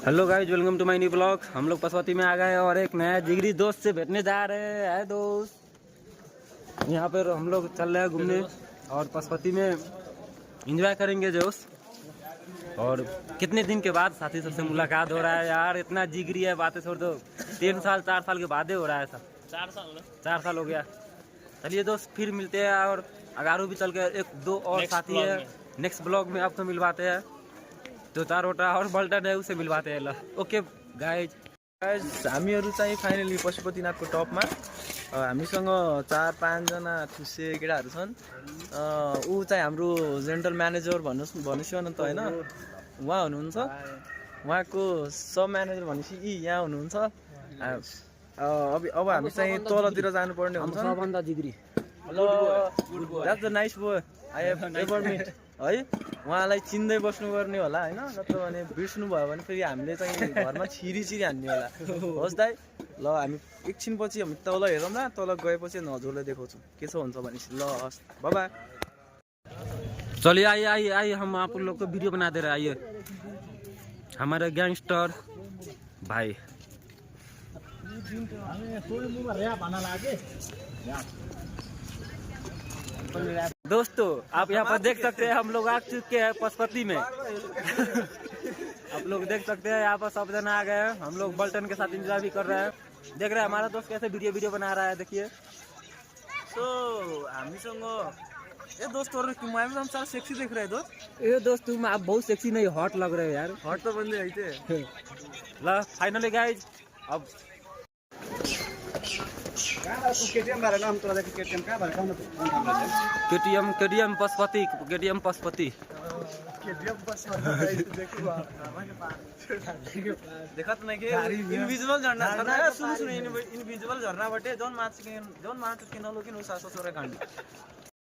Hello guys, welcome to my new blog. हम लोग पशुपति में आ गए और एक नया जिगरी दोस्त से भेटने जा रहे हैं। दोस्त यहाँ पर हम लोग चल रहे हैं घूमने और पशुपति में एंजॉय करेंगे दोस्त। और कितने दिन के बाद साथी सबसे मुलाकात हो रहा है यार। इतना जिगरी है, बातें छोड़ दो। 4 साल के बाद हो रहा है सब। 4 साल हो गया। चलिए दोस्त, फिर मिलते हैं। और अगारू भी चल के एक दो और साथी है, नेक्स्ट ब्लॉग में आपको मिलवाते हैं। तो चारवटा और बल्टन है, उसे मिलवाते हैं। ल ओके गाइज, हामीहरू चाहिँ फाइनली पशुपतिनाथको टपमा हामीसँग 4-5 जना ठुसे केटाहरू छन्। ऊ चाहिँ हाम्रो जेनरल म्यानेजर भन्नुहोस् न त होइन, उहाँ हुनुहुन्छ। उहाँको सब म्यानेजर भनेपछि यहाँ हुनुहुन्छ। अब हामी चाहिँ तलतिर जानुपर्ने हुन्छ। सबभन्दा जिगरी that's the nice boy I have ever met है। उहाँलाई चिन्दै बस्नुपर्ने होला होइन, नत्र भने बिर्स्नु भयो भने फेरि हामीले चाहिँ घरमा छिरी हान्ने होला। होस् दाइ, ल हामी एकछिनपछि हामी तल हेरौँ न। तल गएपछि हजुरलाई देखाउँछु के छ हुन्छ भनेपछि। ल हस्, बाइ बाइ। चलिए आइए आइए आइए, हम आप लोग को वीडियो बना दे रहे हैं। आइए हमारे गैंगस्टर भाई। दोस्तों आप यहाँ पर देख सकते हैं, हम लोग आ चुके हैं पशुपति में। आप लोग देख सकते हैं यहाँ पर सब जना आ गए हैं। हम लोग बल्टन के साथ एंजॉय भी कर रहे हैं। देख रहे हैं हमारा दोस्त कैसे वीडियो बना रहा है, देखिए। सो हामीसँग ए दोस्तहरू तुम हम सारा सेक्सी देख रहे दोस्त। ये दोस्त तुम आप बहुत सेक्सी नहीं, हॉट लग रहे हो यार। हट तो बंदे है थे। ला फाइनली गाइज, अब केटीएम पशुपति। देखा तो नहीं कि इनविजिबल झरना सुन इनविजिबल झरना बटे जौन माछ के नलोकिन उ सासो सोरे कांडी।